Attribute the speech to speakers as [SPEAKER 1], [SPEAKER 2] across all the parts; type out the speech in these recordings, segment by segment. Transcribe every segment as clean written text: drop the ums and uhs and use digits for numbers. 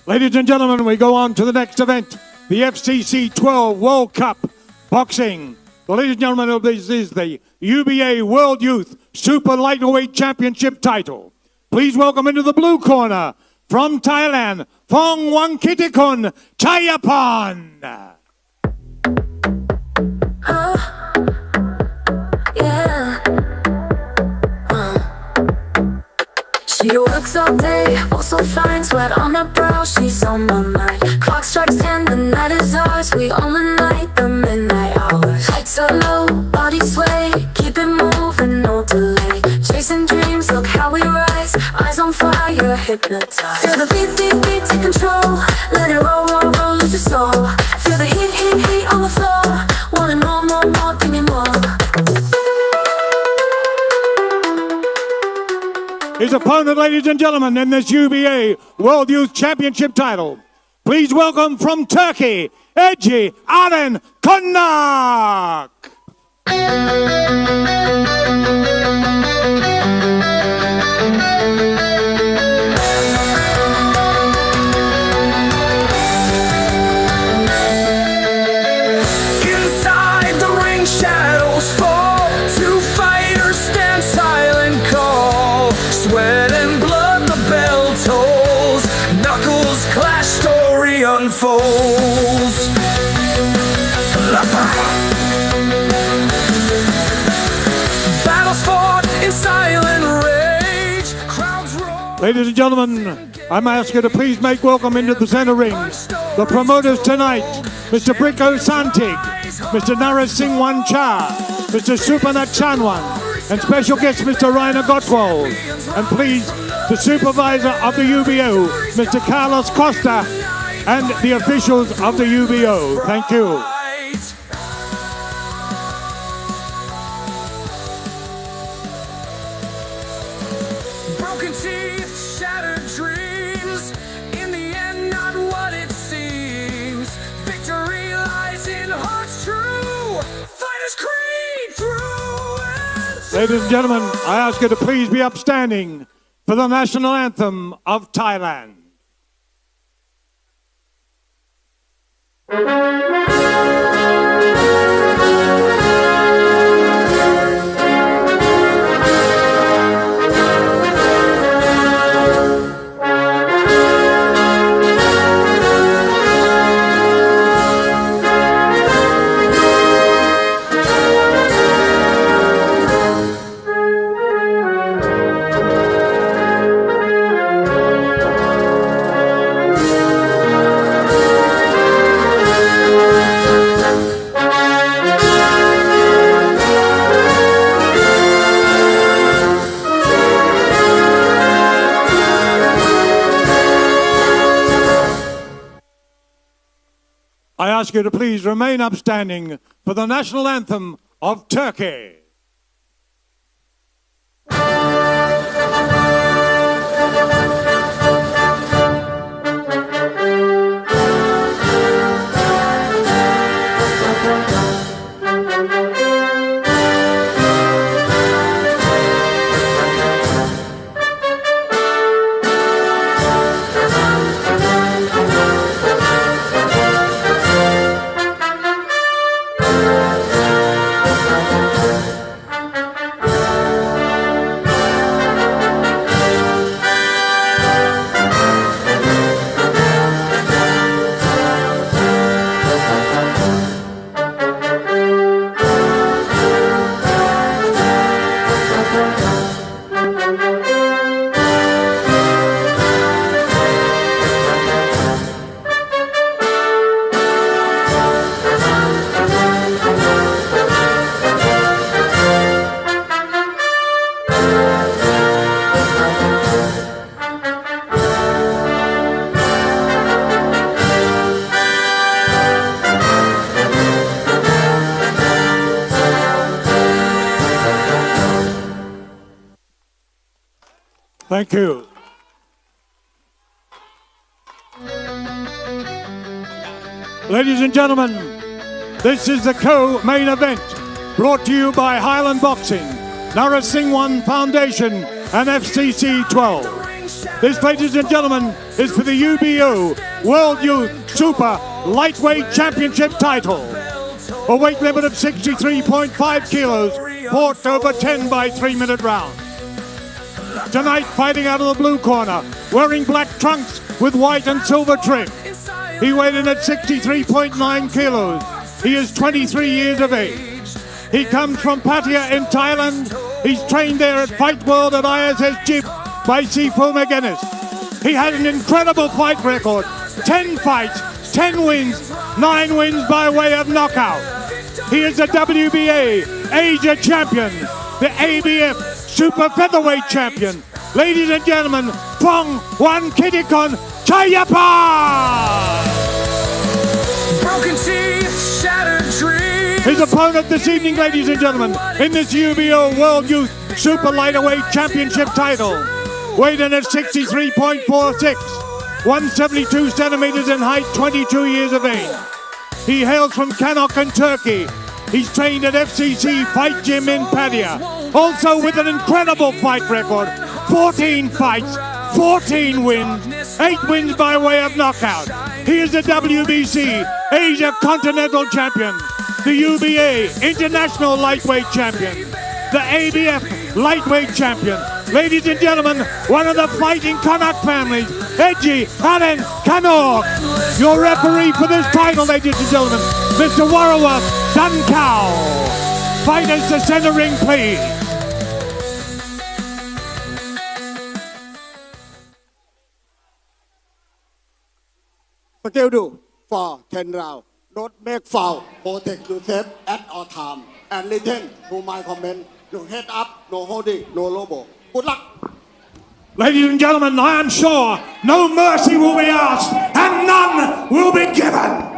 [SPEAKER 1] Ladies and gentlemen, we go on to the next event, the FCC 12 World Cup Boxing. Ladies and gentlemen, this is the UBA World Youth Super Lightweight Championship title. Please welcome into the blue corner, from Thailand, Phongwankittikun Chaiyapong.
[SPEAKER 2] She works all day, also fine, sweat on her brow, she's on my mind. Clock strikes 10, the night is ours, we all the night, the midnight hours. Heights are low, body sway, keep it moving, no delay. Chasing dreams, look how we rise, eyes on fire, hypnotized. Feel the beat, beat, beat, take control, let it roll, roll, roll, lose your soul. Feel the heat, heat, heat on the floor, wanna know more, more, give me more.
[SPEAKER 1] His opponent, ladies and gentlemen, in this UBA World Youth Championship title. Please welcome from Turkey, Ege Arin Konuk.
[SPEAKER 3] Inside the ring, shadows fall. Two fighters stand silent, call. Sweat and blood, the bell tolls. Knuckles clash, story unfolds. Battles fought in silent rage. Crowds roar.
[SPEAKER 1] Ladies and gentlemen, I'm asking you to please make welcome into the center ring the promoters tonight, Mr. Bricko Santig, Mr. Narasingwan Cha, Mr. Supanath Chanwan, and special guest Mr. Rainer Gottwald. And please, the supervisor of the UBO, Mr. Carlos Costa, and the officials of the UBO. Thank you.
[SPEAKER 3] Broken teeth, shattered dreams. In the end, not what it seems. Victory lies in hearts true. Fighters creed through and through.
[SPEAKER 1] Ladies and gentlemen, I ask you to please be upstanding for the national anthem of Thailand. I ask you to please remain upstanding for the national anthem of Turkey. Thank you. Ladies and gentlemen, this is the co-main event brought to you by Highland Boxing, Narasingwan Foundation, and FCC 12. This, ladies and gentlemen, is for the UBO World Youth Super Lightweight Championship title. A weight limit of 63.5 kilos, fought over 10 by 3-minute round. Tonight, fighting out of the blue corner, wearing black trunks with white and silver trim. He weighed in at 63.9 kilos. He is 23 years of age. He comes from Pattaya in Thailand. He's trained there at Fight World at ISS Gym by Sifu McGuinness. He had an incredible fight record. 10 fights, 10 wins, 9 wins by way of knockout. He is the WBA Asia champion, the ABF Super Featherweight champion. Ladies and gentlemen, Phongwankittikun Chaiyapong!
[SPEAKER 3] Broken teeth, shattered dreams.
[SPEAKER 1] His opponent this evening, ladies and gentlemen, in this UBO World Youth Super Lightweight Championship title, weighed in at 63.46, 172 centimeters in height, 22 years of age. He hails from Konuk in Turkey. He's trained at FCC Fight Gym in Pattaya. Also with an incredible fight record, 14 fights, 14 wins, 8 wins by way of knockout. He is the WBC Asia Continental Champion, the UBA International Lightweight Champion, the ABF Lightweight Champion. Ladies and gentlemen, one of the fighting Konuk families, Ege Arin Konuk. Your referee for this title, ladies and gentlemen, Mr. Warawa Dunkau. Fighters to center ring, please.
[SPEAKER 4] Skill do for 10 rounds. Don't make foul. Protect yourself at all time. And listen to my comment. No head up, no holding, no lobo. Good luck.
[SPEAKER 1] Ladies and gentlemen, I am sure no mercy will be asked and none will be given.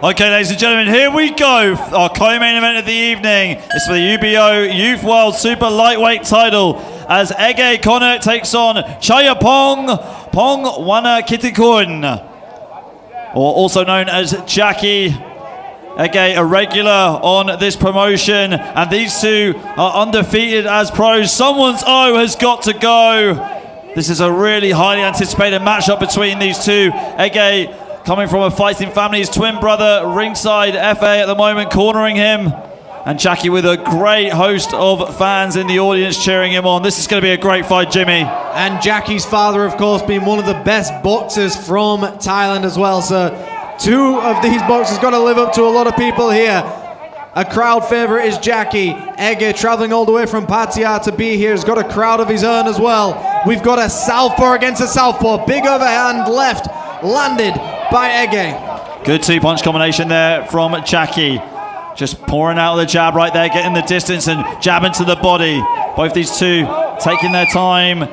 [SPEAKER 5] Okay, ladies and gentlemen, here we go. Our co-main event of the evening is for the UBO Youth World Super Lightweight Title as Ege Arin Konuk takes on Chaiyapong Phongwankittikun, or also known as Jackie. Ege, a regular on this promotion, and these two are undefeated as pros. Someone's O has got to go. This is a really highly anticipated matchup between these two. Ege, coming from a fighting family, his twin brother ringside FA at the moment cornering him, and Jackie with a great host of fans in the audience cheering him on. This is going to be a great fight, Jimmy.
[SPEAKER 6] And Jackie's father, of course, being one of the best boxers from Thailand as well, so two of these boxers got to live up to a lot of people here. A crowd favorite is Jackie. Ege, traveling all the way from Pattaya to be here, has got a crowd of his own as well. We've got a southpaw against a southpaw. Big overhand left landed by Ege.
[SPEAKER 5] Good two-punch combination there from Jackie. Just pouring out the jab right there, getting the distance and jabbing to the body. Both these two taking their time.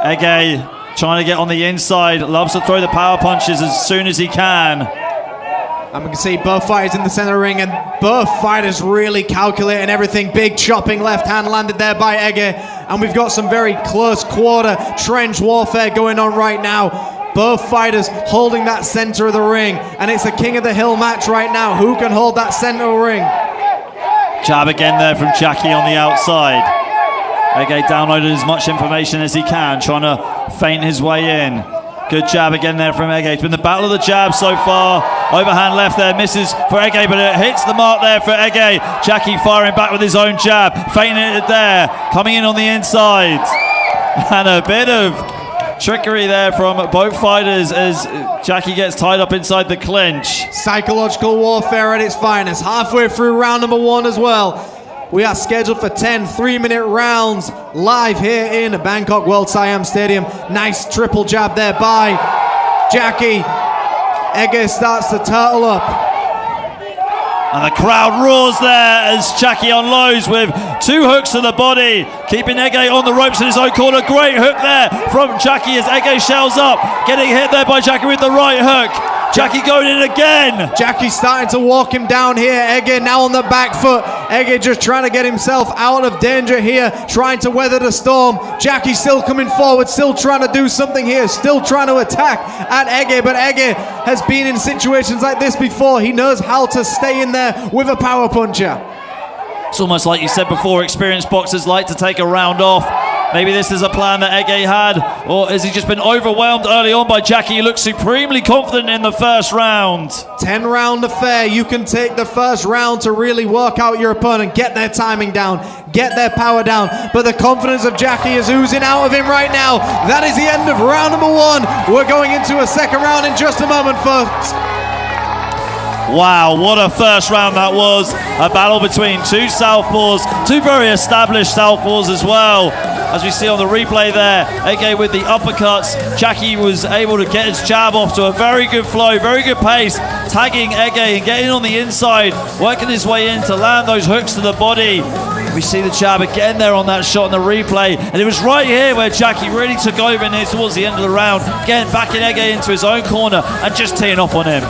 [SPEAKER 5] Ege trying to get on the inside, loves to throw the power punches as soon as he can.
[SPEAKER 6] And we can see both fighters in the center ring, and both fighters really calculating everything. Big chopping left hand landed there by Ege, and we've got some very close quarter trench warfare going on right now. Both fighters holding that center of the ring, and it's a king of the hill match right now. Who can hold that center of the ring?
[SPEAKER 5] Jab again there from Jackie on the outside. Ege downloaded as much information as he can, trying to feint his way in. Good jab again there from Ege. It's been the battle of the jab so far. Overhand left there, misses for Ege, but it hits the mark there for Ege. Jackie firing back with his own jab, feinting it there, coming in on the inside. And a bit of trickery there from both fighters as Jackie gets tied up inside the clinch.
[SPEAKER 6] Psychological warfare at its finest. Halfway through round number 1 as well. We are scheduled for 10 3-minute rounds live here in Bangkok World Siam Stadium. Nice triple jab there by Jackie. Ege starts to turtle up.
[SPEAKER 5] And the crowd roars there as Jackie unloads with 2 hooks to the body, keeping Ege on the ropes in his own corner. Great hook there from Jackie as Ege shells up, getting hit there by Jackie with the right hook. Jackie going in again.
[SPEAKER 6] Jackie's starting to walk him down here. Ege now on the back foot. Ege just trying to get himself out of danger here, trying to weather the storm. Jackie still coming forward, still trying to do something here, still trying to attack at Ege, but Ege has been in situations like this before. He knows how to stay in there with a power puncher.
[SPEAKER 5] It's almost like you said before, experienced boxers like to take a round off. Maybe this is a plan that Ege had, or has he just been overwhelmed early on by Jackie? He looks supremely confident in the first round.
[SPEAKER 6] 10-round affair. You can take the first round to really work out your opponent, get their timing down, get their power down. But the confidence of Jackie is oozing out of him right now. That is the end of round number 1. We're going into a second round in just a moment, folks.
[SPEAKER 5] Wow, what a first round that was. A battle between two southpaws, two very established southpaws as well. As we see on the replay there, Ege with the uppercuts. Jackie was able to get his jab off to a very good flow, very good pace, tagging Ege and getting on the inside, working his way in to land those hooks to the body. We see the jab again there on that shot in the replay, and it was right here where Jackie really took over near towards the end of the round, getting back in Ege into his own corner and just teeing off on him.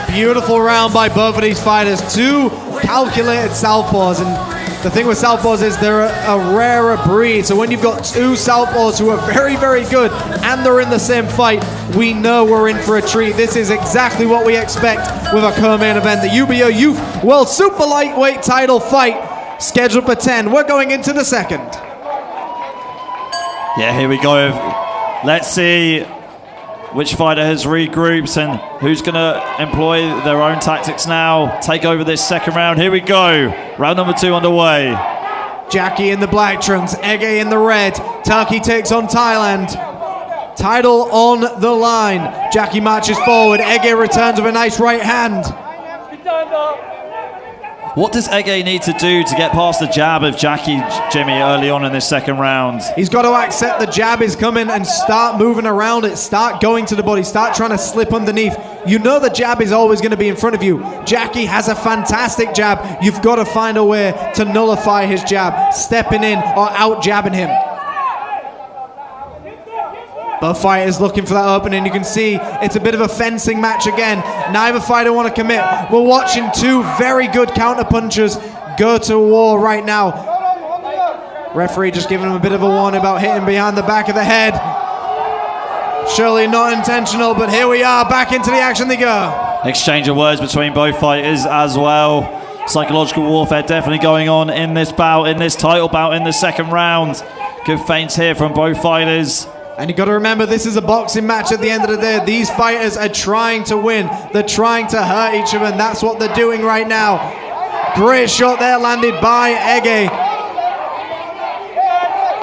[SPEAKER 6] Beautiful round by both of these fighters. Two calculated southpaws, and the thing with southpaws is they're a rarer breed. So when you've got two southpaws who are very, very good and they're in the same fight, we know we're in for a treat. This is exactly what we expect with a co-main event. The UBO Youth World Super Lightweight Title fight scheduled for 10. We're going into the second.
[SPEAKER 5] Yeah, here we go. Let's see which fighter has regrouped and who's going to employ their own tactics now, take over this second round. Here we go. Round number 2 underway.
[SPEAKER 6] Jackie in the black trunks, Ege in the red. Turkey takes on Thailand. Title on the line. Jackie marches forward. Ege returns with a nice right hand.
[SPEAKER 5] What does Ege need to do to get past the jab of Jackie, Jimmy, early on in this second round?
[SPEAKER 6] He's got to accept the jab is coming and start moving around it, start going to the body, start trying to slip underneath. You know the jab is always going to be in front of you. Jackie has a fantastic jab. You've got to find a way to nullify his jab, stepping in or out jabbing him. Both fighters looking for that opening. You can see it's a bit of a fencing match again. Neither fighter want to commit. We're watching two very good counter punchers go to war right now. Referee just giving him a bit of a warning about hitting behind the back of the head. Surely not intentional, but here we are, back into the action they go.
[SPEAKER 5] Exchange of words between both fighters as well. Psychological warfare definitely going on in this bout, in this title bout in the second round. Good feints here from both fighters.
[SPEAKER 6] And you've got to remember, this is a boxing match at the end of the day. These fighters are trying to win. They're trying to hurt each other, and that's what they're doing right now. Great shot there landed by Ege.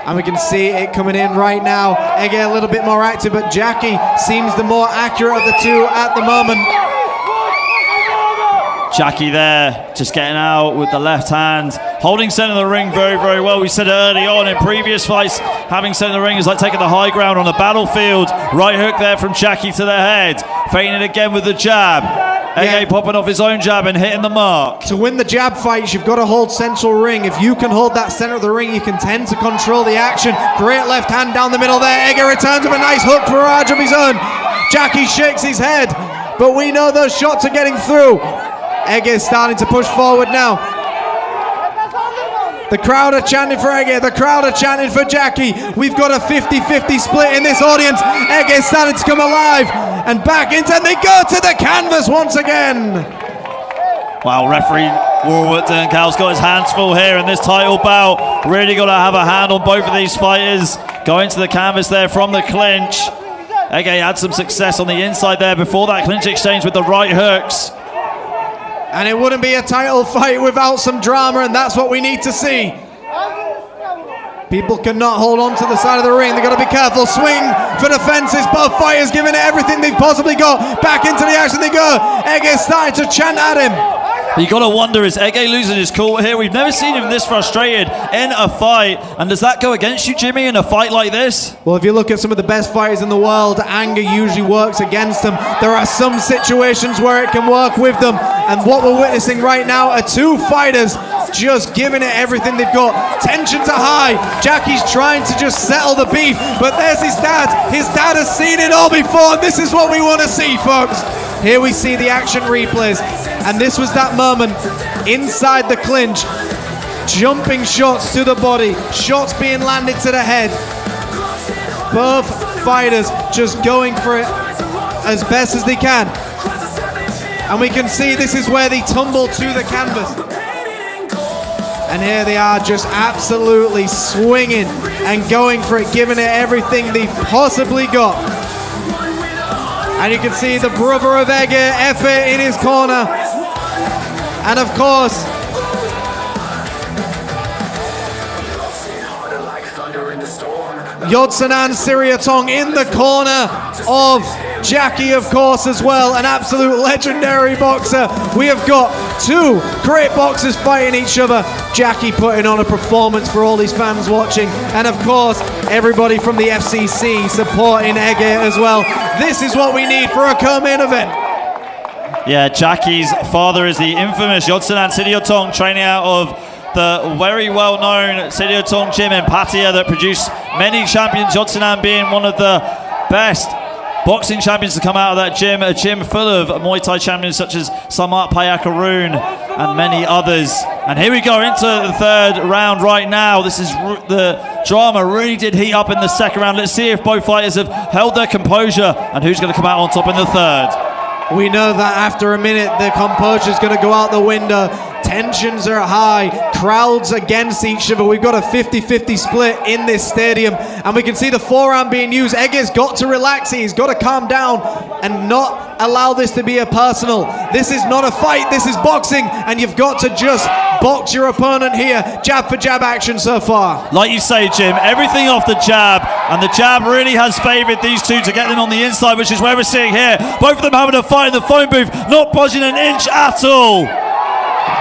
[SPEAKER 6] And we can see it coming in right now. Ege a little bit more active, but Jackie seems the more accurate of the two at the moment.
[SPEAKER 5] Jackie there, just getting out with the left hand, holding center of the ring very, very well. We said it early on in previous fights, having center of the ring is like taking the high ground on the battlefield. Right hook there from Jackie to the head, feinting it again with the jab. Ege popping off his own jab and hitting the mark.
[SPEAKER 6] To win the jab fights, you've got to hold central ring. If you can hold that center of the ring, you can tend to control the action. Great left hand down the middle there. Ege returns with a nice hook barrage of his own. Jackie shakes his head, but we know those shots are getting through. Ege is starting to push forward now. The crowd are chanting for Ege. The crowd are chanting for Jackie. We've got a 50-50 split in this audience. Ege is starting to come alive. And back into, and they go to the canvas once again.
[SPEAKER 5] Wow, referee Warwick Durnkal's got his hands full here in this title bout. Really got to have a hand on both of these fighters. Going to the canvas there from the clinch. Ege had some success on the inside there before that clinch exchange with the right hooks.
[SPEAKER 6] And it wouldn't be a title fight without some drama, and that's what we need to see. People cannot hold on to the side of the ring. They've got to be careful. Swing for the fences. Both fighters giving it everything they've possibly got. Back into the action they go. Ege starting to chant at him.
[SPEAKER 5] You got to wonder, is Ege losing his cool here? We've never seen him this frustrated in a fight. And does that go against you, Jimmy, in a fight like this?
[SPEAKER 6] Well, if you look at some of the best fighters in the world, anger usually works against them. There are some situations where it can work with them. And what we're witnessing right now are two fighters just giving it everything they've got. Tensions are high. Jackie's trying to just settle the beef. But there's his dad. His dad has seen it all before. And this is what we want to see, folks. Here we see the action replays. And this was that moment inside the clinch. Jumping shots to the body. Shots being landed to the head. Both fighters just going for it as best as they can. And we can see this is where they tumble to the canvas. And here they are, just absolutely swinging and going for it, giving it everything they possibly got. And you can see the brother of Ege, Efe, in his corner. And of course, Yodsanan Chaiyapong in the corner of Jackie, of course, as well. An absolute legendary boxer. We have got two great boxers fighting each other. Jackie putting on a performance for all these fans watching. And of course, everybody from the FCC supporting Ege as well. This is what we need for a co-main event.
[SPEAKER 5] Yeah, Jackie's father is the infamous Yodsanan Chaiyapong, training out of the very well-known Chaiyapong gym in Pattaya that produced many champions, Yodsanan being one of the best boxing champions to come out of that gym, a gym full of Muay Thai champions such as Samat Ege Arin and many others. And here we go into the third round right now. This is the drama really did heat up in the second round. Let's see if both fighters have held their composure and who's going to come out on top in the third.
[SPEAKER 6] We know that after a minute, the composure is going to go out the window. Tensions are high, crowds against each other. We've got a 50-50 split in this stadium, and we can see the forearm being used. Ege's got to relax, he's got to calm down and not allow this to be a personal. This is not a fight, this is boxing, and you've got to just box your opponent here. Jab for jab action so far.
[SPEAKER 5] Like you say, Jim, everything off the jab, and the jab really has favoured these two to get them on the inside, which is where we're seeing here. Both of them having a fight in the phone booth, not budging an inch at all.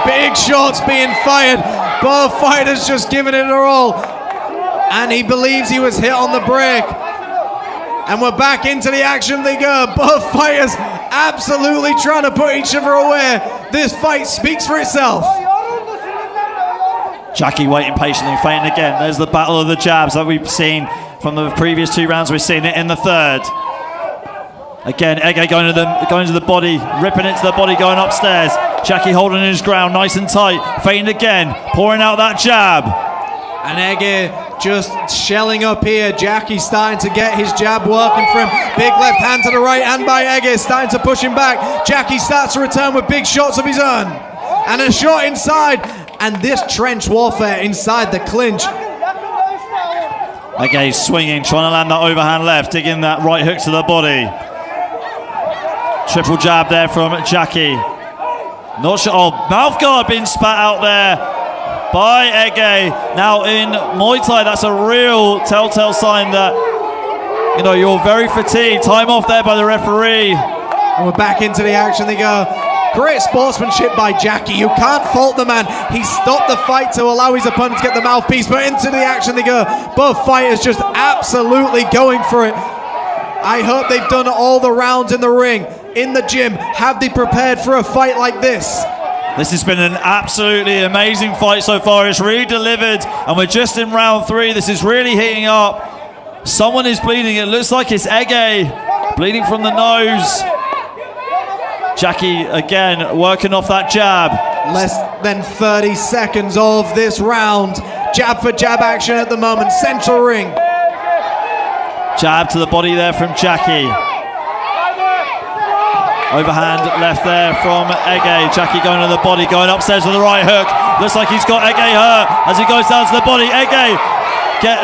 [SPEAKER 6] Big shots being fired. Both fighters just giving it their all. And he believes he was hit on the break. And we're back into the action they go. Both fighters absolutely trying to put each other away. This fight speaks for itself.
[SPEAKER 5] Jackie waiting patiently, fighting again. There's the battle of the jabs that we've seen from the previous two rounds. We're seeing it in the third. Again, Ege going to the body, ripping it to the body, going upstairs. Jackie holding his ground nice and tight, feinting again, pouring out that jab.
[SPEAKER 6] And Ege just shelling up here. Jackie starting to get his jab working for him. Big left hand to the right hand by Ege, starting to push him back. Jackie starts to return with big shots of his own. And a shot inside. And this trench warfare inside the clinch.
[SPEAKER 5] Ege swinging, trying to land that overhand left, digging that right hook to the body. Triple jab there from Jackie. Not sure. Oh, mouth guard being spat out there by Ege. Now in Muay Thai, that's a real telltale sign that, you know, you're very fatigued. Time off there by the referee.
[SPEAKER 6] And we're back into the action they go. Great sportsmanship by Jackie. You can't fault the man. He stopped the fight to allow his opponent to get the mouthpiece, but into the action they go. Both fighters just absolutely going for it. I hope they've done all the rounds in the ring, in the gym. Have they prepared for a fight like this?
[SPEAKER 5] This has been an absolutely amazing fight so far. It's really delivered, and we're just in round 3. This is really heating up. Someone is bleeding. It looks like it's Ege, bleeding from the nose. Jackie again working off that jab.
[SPEAKER 6] Less than 30 seconds of this round. Jab for jab action at the moment. Central ring.
[SPEAKER 5] Jab to the body there from Jackie. Overhand left there from Ege. Jackie going to the body, going upstairs with the right hook. Looks like he's got Ege hurt as he goes down to the body. Ege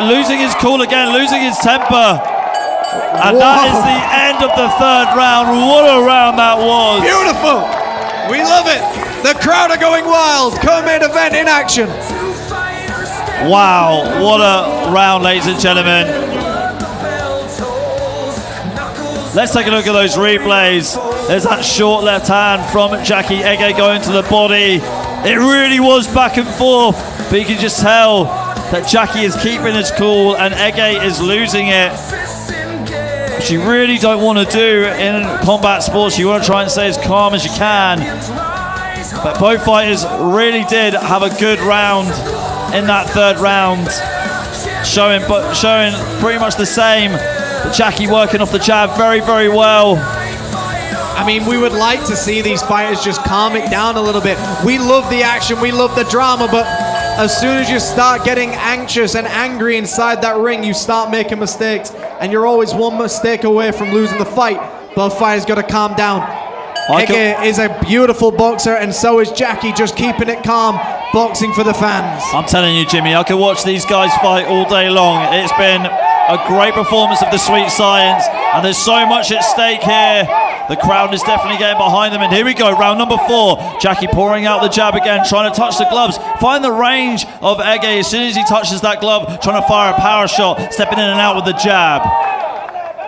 [SPEAKER 5] losing his cool again, losing his temper. And that is the end of the third round. What a round that was.
[SPEAKER 6] Beautiful. We love it. The crowd are going wild. Co-main event in action.
[SPEAKER 5] Wow, what a round, ladies and gentlemen. Let's take a look at those replays. There's that short left hand from Jackie. Ege going to the body. It really was back and forth, but you can just tell that Jackie is keeping his cool and Ege is losing it. Which you really don't want to do in combat sports. You want to try and stay as calm as you can. But both fighters really did have a good round in that third round, showing pretty much the same. But Jackie working off the jab very, very well.
[SPEAKER 6] I mean, we would like to see these fighters just calm it down a little bit. We love the action, we love the drama, but as soon as you start getting anxious and angry inside that ring, you start making mistakes, and you're always one mistake away from losing the fight. Both fighters got to calm down. Ege is a beautiful boxer, and so is Jackie, just keeping it calm, boxing for the fans.
[SPEAKER 5] I'm telling you, Jimmy, I could watch these guys fight all day long. It's been a great performance of the Sweet Science, and there's so much at stake here. The crowd is definitely getting behind them, and here we go, round number 4. Jackie pouring out the jab again, trying to touch the gloves, find the range of Ege. As soon as he touches that glove, trying to fire a power shot, stepping in and out with the jab.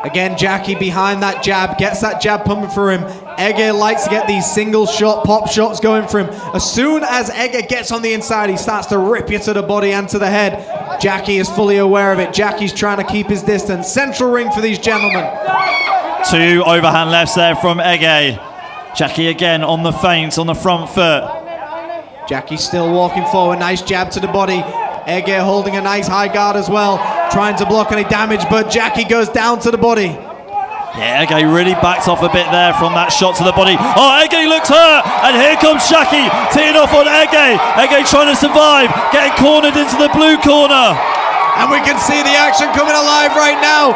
[SPEAKER 6] Again, Jackie behind that jab, gets that jab pumping for him. Ege likes to get these single shot, pop shots going for him. As soon as Ege gets on the inside, he starts to rip you to the body and to the head. Jackie is fully aware of it. Jackie's trying to keep his distance. Central ring for these gentlemen.
[SPEAKER 5] 2 overhand lefts there from Ege. Jackie again on the feint, on the front foot.
[SPEAKER 6] Jackie still walking forward. Nice jab to the body. Ege holding a nice high guard as well, trying to block any damage, but Jackie goes down to the body.
[SPEAKER 5] Yeah, Ege really backed off a bit there from that shot to the body. Oh, Ege looks hurt, and here comes Jackie, teeing off on Ege. Ege trying to survive, getting cornered into the blue corner.
[SPEAKER 6] And we can see the action coming alive right now.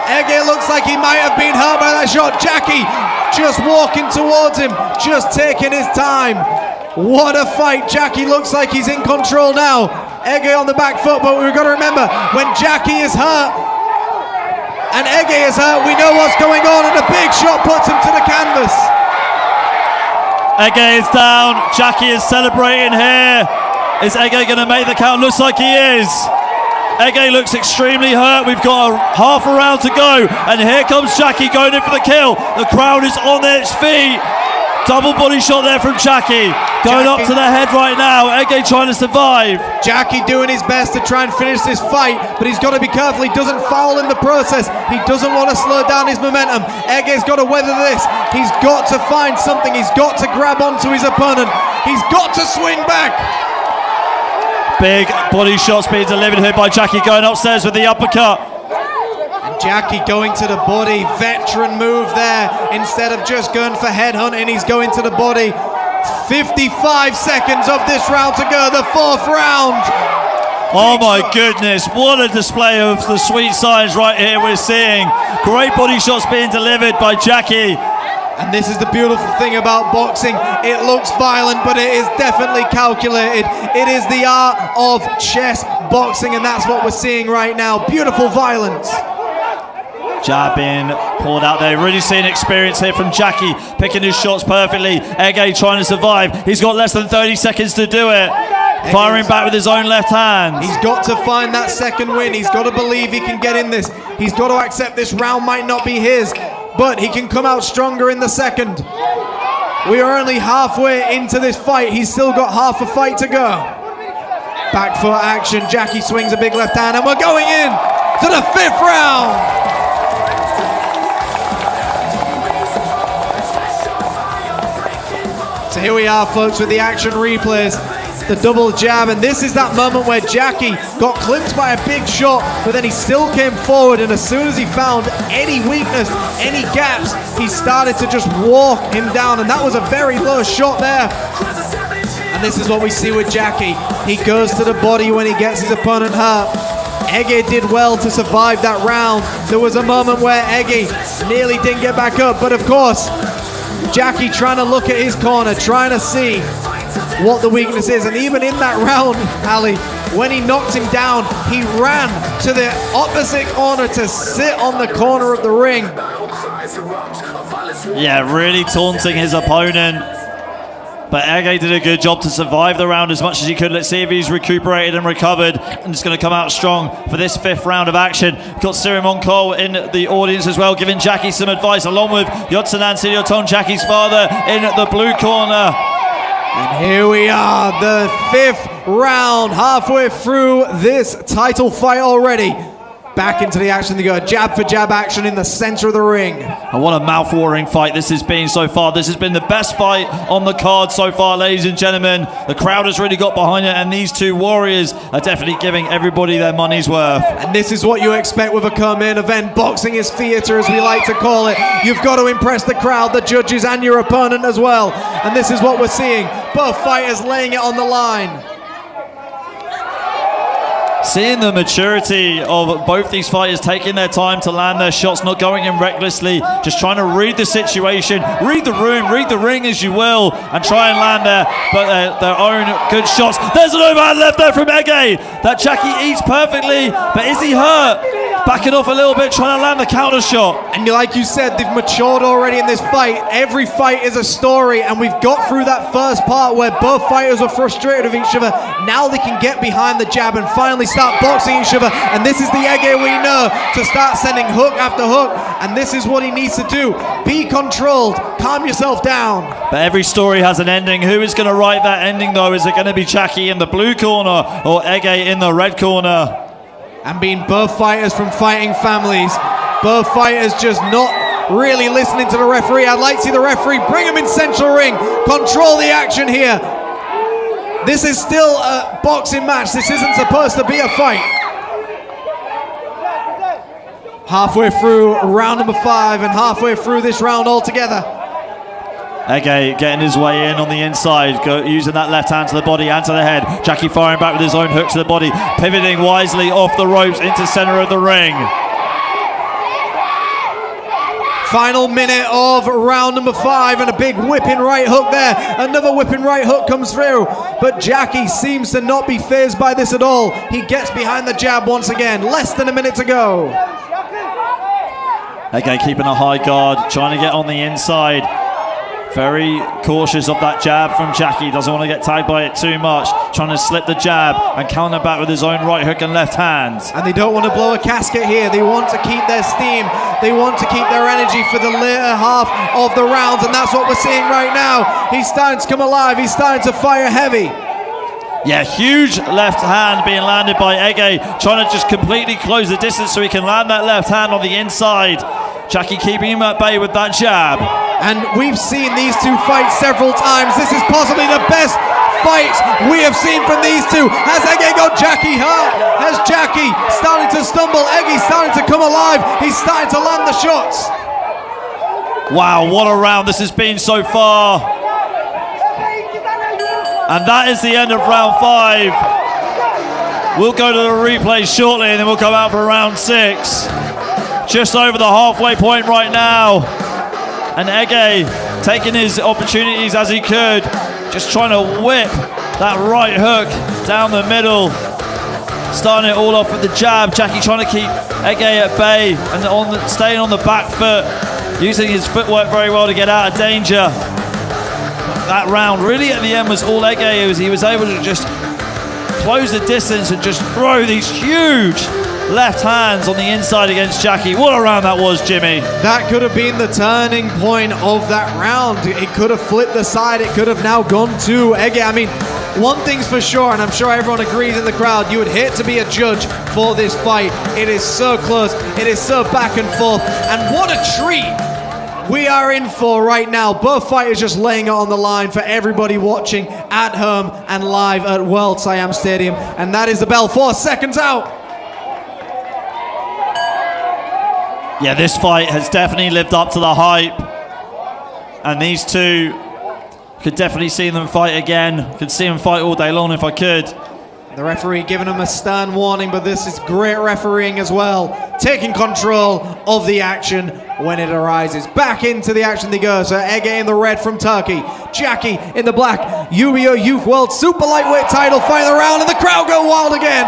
[SPEAKER 6] Ege looks like he might have been hurt by that shot. Jackie just walking towards him, just taking his time. What a fight. Jackie looks like he's in control now. Ege on the back foot, but we've got to remember, when Jackie is hurt and Ege is hurt, we know what's going on, and a big shot puts him to the canvas.
[SPEAKER 5] Ege is down. Jackie is celebrating here. Is Ege going to make the count? Looks like he is. Ege looks extremely hurt. We've got half a round to go, and here comes Jackie going in for the kill. The crowd is on its feet. Double body shot there from Jackie. Going up to the head right now. Ege trying to survive.
[SPEAKER 6] Jackie doing his best to try and finish this fight, but he's got to be careful he doesn't foul in the process. He doesn't want to slow down his momentum. Ege's got to weather this. He's got to find something. He's got to grab onto his opponent. He's got to swing back.
[SPEAKER 5] Big body shots being delivered here by Jackie, going upstairs with the uppercut.
[SPEAKER 6] Jackie going to the body, veteran move there. Instead of just going for head hunting, he's going to the body. 55 seconds of this round to go, the 4th round.
[SPEAKER 5] Oh my goodness, what a display of the Sweet Science right here we're seeing. Great body shots being delivered by Jackie.
[SPEAKER 6] And this is the beautiful thing about boxing. It looks violent, but it is definitely calculated. It is the art of chess boxing, and that's what we're seeing right now. Beautiful violence.
[SPEAKER 5] Jab being pulled out there. Really seeing experience here from Jackie, picking his shots perfectly. Ege trying to survive. He's got less than 30 seconds to do it. Firing back with his own left hand.
[SPEAKER 6] He's got to find that second win. He's got to believe he can get in this. He's got to accept this round might not be his, but he can come out stronger in the second. We are only halfway into this fight. He's still got half a fight to go. Back foot action. Jackie swings a big left hand, and we're going in to the 5th round. So here we are, folks, with the action replays. The double jab, and this is that moment where Jackie got clipped by a big shot, but then he still came forward, and as soon as he found any weakness, any gaps, he started to just walk him down, and that was a very low shot there. And this is what we see with Jackie. He goes to the body when he gets his opponent hurt. Ege did well to survive that round. There was a moment where Ege nearly didn't get back up, but of course, Jackie trying to look at his corner, trying to see what the weakness is. And even in that round, Ali, when he knocked him down, he ran to the opposite corner to sit on the corner of the ring.
[SPEAKER 5] Yeah, really taunting his opponent. But Ege did a good job to survive the round as much as he could. Let's see if he's recuperated and recovered and is going to come out strong for this 5th round of action. Got Sirimon Cole in the audience as well, giving Jackie some advice, along with Yotsunan Sidioton, Jackie's father, in the blue corner.
[SPEAKER 6] And here we are, the 5th round, halfway through this title fight already. Back into the action they go, jab for jab action in the center of the ring.
[SPEAKER 5] And what a mouth-watering fight this has been so far. This has been the best fight on the card so far, ladies and gentlemen. The crowd has really got behind it, and these two warriors are definitely giving everybody their money's worth.
[SPEAKER 6] And this is what you expect with a co-main event. Boxing is theater, as we like to call it. You've got to impress the crowd, the judges, and your opponent as well. And this is what we're seeing. Both fighters laying it on the line.
[SPEAKER 5] Seeing the maturity of both these fighters, taking their time to land their shots, not going in recklessly, just trying to read the situation, read the room, read the ring as you will, and try and land their own good shots. There's an overhand left there from Ege that Jackie eats perfectly, but is he hurt? Backing off a little bit, trying to land the counter shot.
[SPEAKER 6] And like you said, they've matured already in this fight. Every fight is a story, and we've got through that first part where both fighters were frustrated with each other. Now they can get behind the jab and finally start boxing each other. And this is the Ege we know, to start sending hook after hook. And this is what he needs to do. Be controlled, calm yourself down.
[SPEAKER 5] But every story has an ending. Who is going to write that ending though? Is it going to be Jackie in the blue corner or Ege in the red corner?
[SPEAKER 6] And being both fighters from fighting families, both fighters just not really listening to the referee. I'd like to see the referee bring him in central ring, control the action here. This is still a boxing match. This isn't supposed to be a fight. Halfway through round number 5 and halfway through this round altogether.
[SPEAKER 5] Ege getting his way in on the inside, using that left hand to the body and to the head. Jackie firing back with his own hook to the body, pivoting wisely off the ropes into center of the ring.
[SPEAKER 6] Final minute of round number 5 and a big whipping right hook there. Another whipping right hook comes through, but Jackie seems to not be fazed by this at all. He gets behind the jab once again. Less than a minute to go.
[SPEAKER 5] Ege keeping a high guard, trying to get on the inside. Very cautious of that jab from Jackie. Doesn't want to get tagged by it too much. Trying to slip the jab and counter back with his own right hook and left hand.
[SPEAKER 6] And they don't want to blow a casket here. They want to keep their steam. They want to keep their energy for the later half of the rounds. And that's what we're seeing right now. He's starting to come alive. He's starting to fire heavy.
[SPEAKER 5] Yeah, huge left hand being landed by Ege. Trying to just completely close the distance so he can land that left hand on the inside. Jackie keeping him at bay with that jab.
[SPEAKER 6] And we've seen these two fight several times. This is possibly the best fight we have seen from these two. Has Ege got Jackie hurt? Has Jackie starting to stumble? Ege starting to come alive. He's starting to land the shots.
[SPEAKER 5] Wow, what a round this has been so far. And that is the end of round 5. We'll go to the replay shortly and then we'll come out for round 6. Just over the halfway point right now. And Ege taking his opportunities as he could. Just trying to whip that right hook down the middle. Starting it all off with the jab. Jackie trying to keep Ege at bay and staying on the back foot. Using his footwork very well to get out of danger. That round really at the end was all Ege. He was able to just close the distance and just throw these huge left hands on the inside against Jackie. What a round that was, Jimmy.
[SPEAKER 6] That could have been the turning point of that round. It could have flipped the side. It could have now gone to Ege. I mean, one thing's for sure, and I'm sure everyone agrees in the crowd, you would hate to be a judge for this fight. It is so close. It is so back and forth. And what a treat we are in for right now. Both fighters just laying it on the line for everybody watching at home and live at World Siam Stadium. And that is the bell. 4 seconds out.
[SPEAKER 5] Yeah, this fight has definitely lived up to the hype. And these two, could definitely see them fight again. Could see them fight all day long if I could.
[SPEAKER 6] The referee giving him a stern warning, but this is great refereeing as well. Taking control of the action when it arises. Back into the action they go. So Ege in the red from Turkey. Jackie in the black. UBO Youth World Super Lightweight Title fighting around, and the crowd go wild again.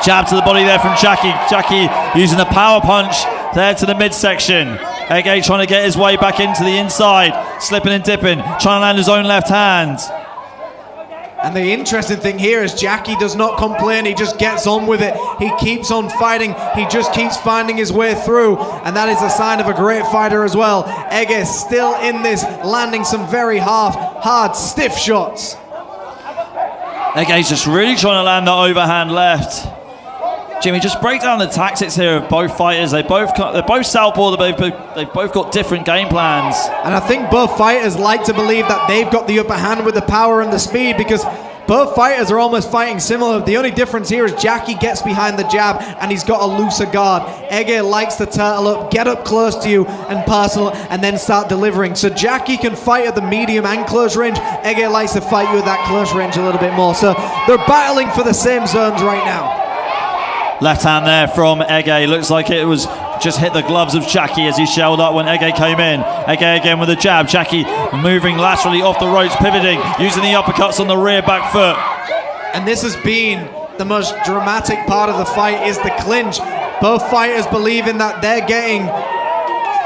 [SPEAKER 5] Jab to the body there from Jackie. Jackie using the power punch there to the midsection. Ege trying to get his way back into the inside. Slipping and dipping. Trying to land his own left hand.
[SPEAKER 6] And the interesting thing here is Jackie does not complain. He just gets on with it. He keeps on fighting. He just keeps finding his way through. And that is a sign of a great fighter as well. Ege still in this, landing some very hard, stiff shots.
[SPEAKER 5] Ege's just really trying to land that overhand left. Jimmy, just break down the tactics here of both fighters. They're both southpaw, they've both got different game plans.
[SPEAKER 6] And I think both fighters like to believe that they've got the upper hand with the power and the speed, because both fighters are almost fighting similar. The only difference here is Jackie gets behind the jab and he's got a looser guard. Ege likes to turtle up, get up close to you and personal, and then start delivering. So Jackie can fight at the medium and close range. Ege likes to fight you at that close range a little bit more. So they're battling for the same zones right now.
[SPEAKER 5] Left hand there from Ege. Looks like it was just hit the gloves of Jackie as he shelled up when Ege came in. Ege again with a jab. Jackie moving laterally off the ropes, pivoting, using the uppercuts on the rear back foot.
[SPEAKER 6] And this has been the most dramatic part of the fight, is the clinch. Both fighters believing that they're getting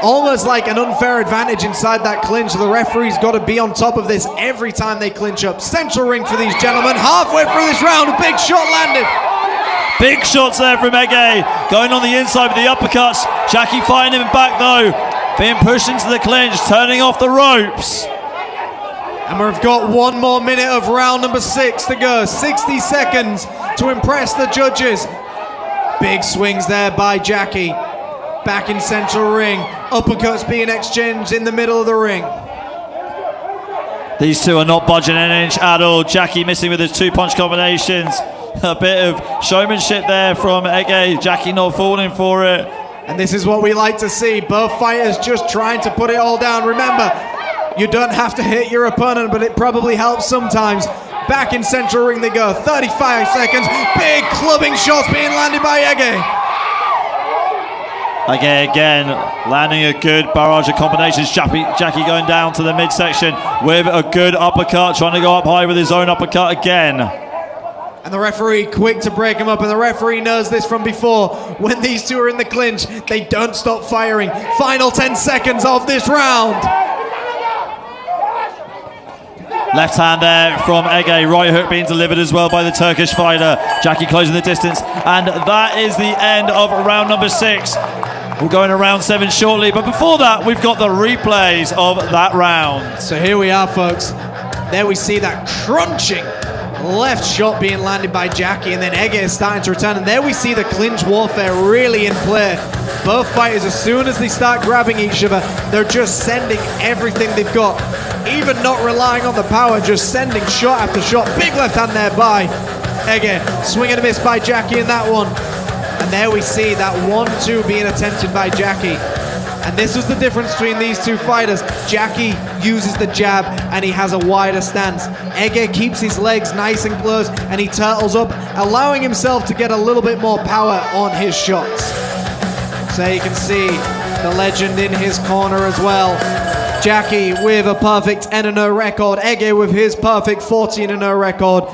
[SPEAKER 6] almost like an unfair advantage inside that clinch. The referee's got to be on top of this every time they clinch up. Central ring for these gentlemen. Halfway through this round, a big shot landed.
[SPEAKER 5] Big shots there from Ege, going on the inside with the uppercuts. Jackie fighting him back though, being pushed into the clinch, turning off the ropes.
[SPEAKER 6] And we've got 1 more minute of round number 6 to go. 60 seconds to impress the judges. Big swings there by Jackie. Back in central ring. Uppercuts being exchanged in the middle of the ring.
[SPEAKER 5] These two are not budging an inch at all. Jackie missing with his 2-punch combinations. A bit of showmanship there from Ege. Jackie not falling for it.
[SPEAKER 6] And this is what we like to see. Both fighters just trying to put it all down. Remember, you don't have to hit your opponent, but it probably helps sometimes. Back in central ring they go. 35 seconds. Big clubbing shots being landed by Ege.
[SPEAKER 5] Ege again landing a good barrage of combinations. Jackie going down to the midsection with a good uppercut, trying to go up high with his own uppercut again.
[SPEAKER 6] And the referee quick to break him up, and the referee knows this from before. When these two are in the clinch, they don't stop firing. Final 10 seconds of this round.
[SPEAKER 5] Left hand there from Ege, right hook being delivered as well by the Turkish fighter. Jackie closing the distance, and that is the end of round number 6. We'll go into round 7 shortly, but before that, we've got the replays of that round.
[SPEAKER 6] So here we are, folks. There we see that crunching left shot being landed by Jackie, and then Ege is starting to return, and there we see the clinch warfare really in play. Both fighters, as soon as they start grabbing each other, they're just sending everything they've got, even not relying on the power, just sending shot after shot. Big left hand there by Ege. Swing and a miss by Jackie in that one. And there we see that 1-2 being attempted by Jackie. And this was the difference between these two fighters. Jackie uses the jab and he has a wider stance. Ege keeps his legs nice and close and he turtles up, allowing himself to get a little bit more power on his shots. So you can see the legend in his corner as well. Jackie with a perfect 10-0 record. Ege with his perfect 14-0 record.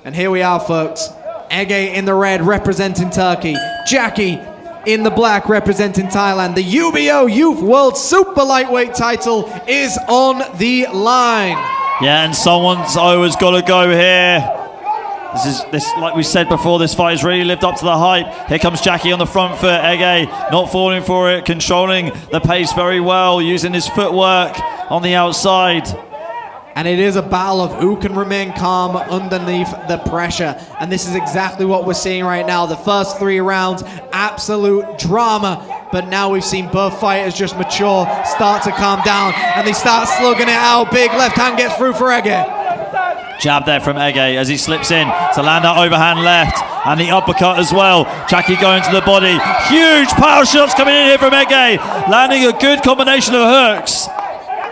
[SPEAKER 6] And here we are, folks. Ege in the red representing Turkey. Jackie in the black representing Thailand. The UBO Youth World Super Lightweight title is on the line.
[SPEAKER 5] Yeah, and someone's always got to go here. This, like we said before, this fight has really lived up to the hype. Here comes Jackie on the front foot. Ege not falling for it, controlling the pace very well, using his footwork on the outside.
[SPEAKER 6] And it is a battle of who can remain calm underneath the pressure. And this is exactly what we're seeing right now. The first 3 rounds, absolute drama. But now we've seen both fighters just mature, start to calm down, and they start slugging it out. Big left hand gets through for Ege.
[SPEAKER 5] Jab there from Ege as he slips in to land that overhand left. And the uppercut as well. Jackie going to the body. Huge power shots coming in here from Ege. Landing a good combination of hooks.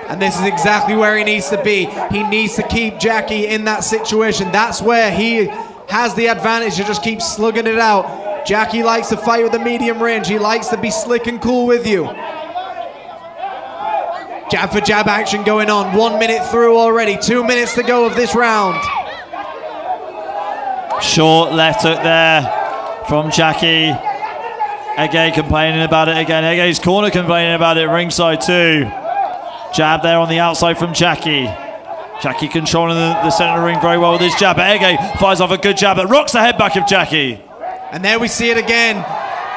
[SPEAKER 6] And this is exactly where he needs to be. He needs to keep Jackie in that situation. That's where he has the advantage to just keep slugging it out. Jackie likes to fight with the medium range. He likes to be slick and cool with you. Jab for jab action going on. 1 minute through already. 2 minutes to go of this round.
[SPEAKER 5] Short left hook there from Jackie. Ege complaining about it again. Ege's corner complaining about it ringside too. Jab there on the outside from Jackie. Jackie controlling the center of the ring very well with his jab. Ege fires off a good jab that rocks the head back of Jackie.
[SPEAKER 6] And there we see it again.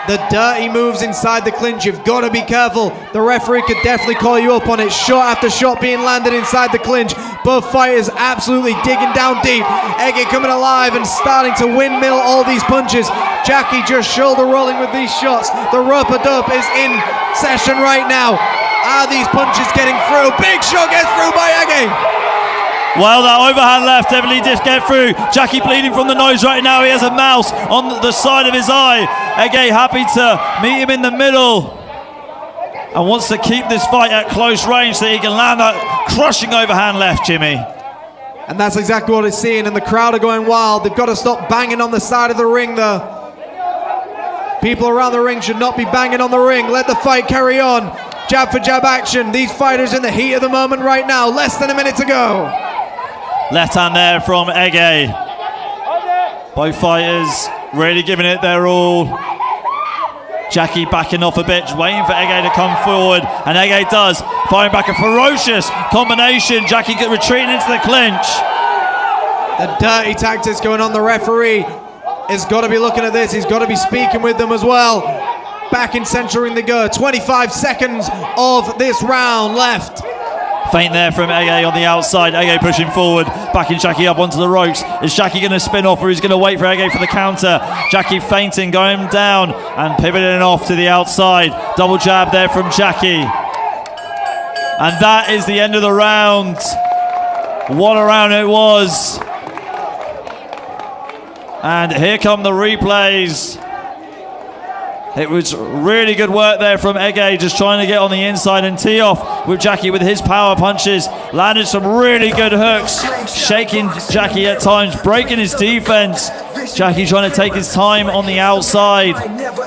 [SPEAKER 6] The dirty moves inside the clinch. You've got to be careful. The referee could definitely call you up on it. Shot after shot being landed inside the clinch. Both fighters absolutely digging down deep. Ege coming alive and starting to windmill all these punches. Jackie just shoulder rolling with these shots. The rope-a-dope is in session right now. Are these punches getting through? Big shot gets through by Ege.
[SPEAKER 5] Well, that overhand left definitely did get through. Jackie bleeding from the nose right now. He has a mouse on the side of his eye. Ege happy to meet him in the middle and wants to keep this fight at close range so he can land that crushing overhand left, Jimmy.
[SPEAKER 6] And that's exactly what he's seeing, and the crowd are going wild. They've got to stop banging on the side of the ring though. People around the ring should not be banging on the ring. Let the fight carry on. Jab for jab action. These fighters in the heat of the moment right now. Less than a minute to go.
[SPEAKER 5] Left hand there from Ege. Both fighters really giving it their all. Jackie backing off a bit, waiting for Ege to come forward, and Ege does, firing back a ferocious combination. Jackie retreating into the clinch.
[SPEAKER 6] The dirty tactics going on. The referee has got to be looking at this. He's got to be speaking with them as well. Back in centering the go. 25 seconds of this round left.
[SPEAKER 5] Feint there from Ege on the outside. Ege pushing forward, backing Jackie up onto the ropes. Is Jackie going to spin off, or is he going to wait for Ege for the counter? Jackie feinting, going down and pivoting off to the outside. Double jab there from Jackie. And that is the end of the round. What a round it was. And here come the replays. It was really good work there from Ege, just trying to get on the inside and tee off with Jackie with his power punches. Landed some really good hooks, shaking Jackie at times, breaking his defense. Jackie trying to take his time on the outside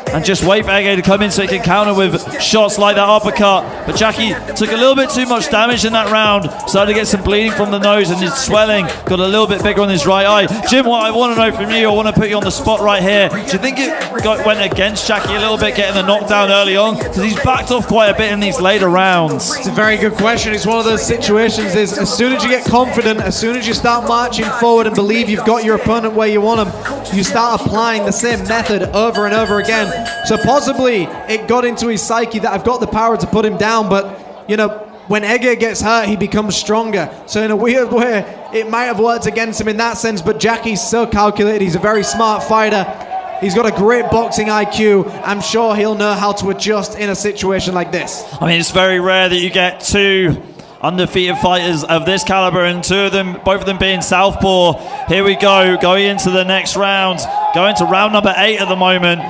[SPEAKER 5] and just wait for Ege to come in so he can counter with shots like that uppercut. But Jackie took a little bit too much damage in that round, started to get some bleeding from the nose, and his swelling got a little bit bigger on his right eye. Jim, what I want to know from you, I want to put you on the spot right here. Do you think it went against Jackie a little bit, getting the knockdown early on? Because he's backed off quite a bit in these later rounds.
[SPEAKER 6] It's a very good question. It's one of those situations is as soon as you get confident, as soon as you start marching forward and believe you've got your opponent where you want him, you start applying the same method over and over again. So possibly it got into his psyche that I've got the power to put him down, but you know, when Ege gets hurt, he becomes stronger. So in a weird way, it might have worked against him in that sense, but Jackie's so calculated. He's a very smart fighter. He's got a great boxing IQ. I'm sure he'll know how to adjust in a situation like this.
[SPEAKER 5] I mean, it's very rare that you get two undefeated fighters of this caliber, and both of them being southpaw. Here we go, going into the next round, going to round number 8 at the moment.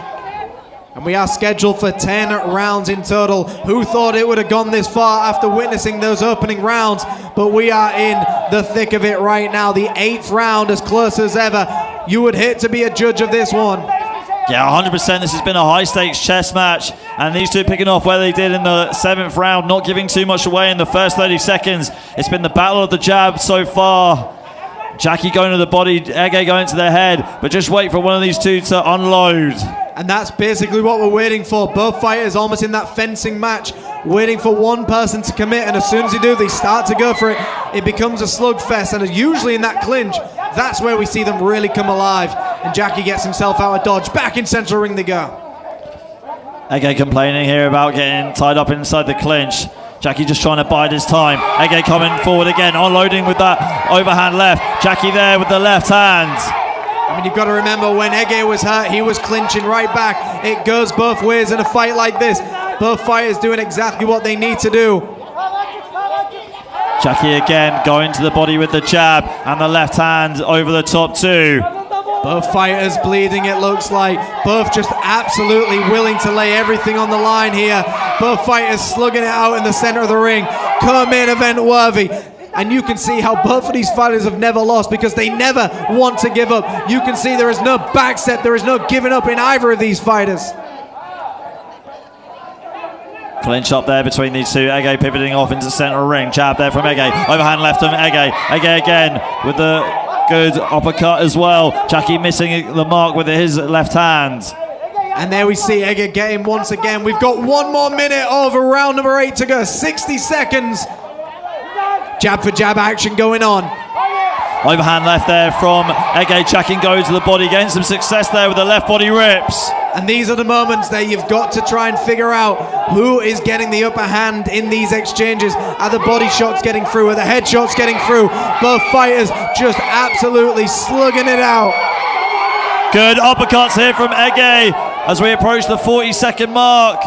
[SPEAKER 6] And we are scheduled for 10 rounds in total. Who thought it would have gone this far after witnessing those opening rounds? But we are in the thick of it right now. The 8th round, as close as ever. You would hate to be a judge of this one.
[SPEAKER 5] Yeah, 100%. This has been a high-stakes chess match, and these two picking off where they did in the 7th round, not giving too much away in the first 30 seconds. It's been the battle of the jab so far. Jackie going to the body, Ege going to the head, but just wait for one of these two to unload.
[SPEAKER 6] And that's basically what we're waiting for. Both fighters almost in that fencing match, waiting for one person to commit, and as soon as they do, they start to go for it. It becomes a slugfest, and usually in that clinch, that's where we see them really come alive. And Jackie gets himself out of dodge. Back in central ring they go.
[SPEAKER 5] Ege complaining here about getting tied up inside the clinch. Jackie just trying to bide his time. Ege coming forward again, unloading with that overhand left. Jackie there with the left hand.
[SPEAKER 6] I mean, you've got to remember when Ege was hurt, he was clinching right back. It goes both ways in a fight like this. Both fighters doing exactly what they need to do.
[SPEAKER 5] Jackie again going to the body with the jab and the left hand over the top too.
[SPEAKER 6] Both fighters bleeding, it looks like. Both just absolutely willing to lay everything on the line here. Both fighters slugging it out in the center of the ring. Co-main event worthy. And you can see how both of these fighters have never lost because they never want to give up. You can see there is no backstep, there is no giving up in either of these fighters.
[SPEAKER 5] Clinch up there between these two. Ege pivoting off into the center of the ring. Jab there from Ege. Overhand left from Ege. Ege again with the good uppercut as well. Jackie missing the mark with his left hand.
[SPEAKER 6] And there we see Ege getting once again. We've got 1 more minute of round number 8 to go. 60 seconds. Jab for jab action going on.
[SPEAKER 5] Overhand left there from Ege. Jackie goes to the body, getting some success there with the left body rips.
[SPEAKER 6] And these are the moments that you've got to try and figure out who is getting the upper hand in these exchanges. Are the body shots getting through? Are the head shots getting through? Both fighters just absolutely slugging it out.
[SPEAKER 5] Good uppercuts here from Ege as we approach the 40-second mark.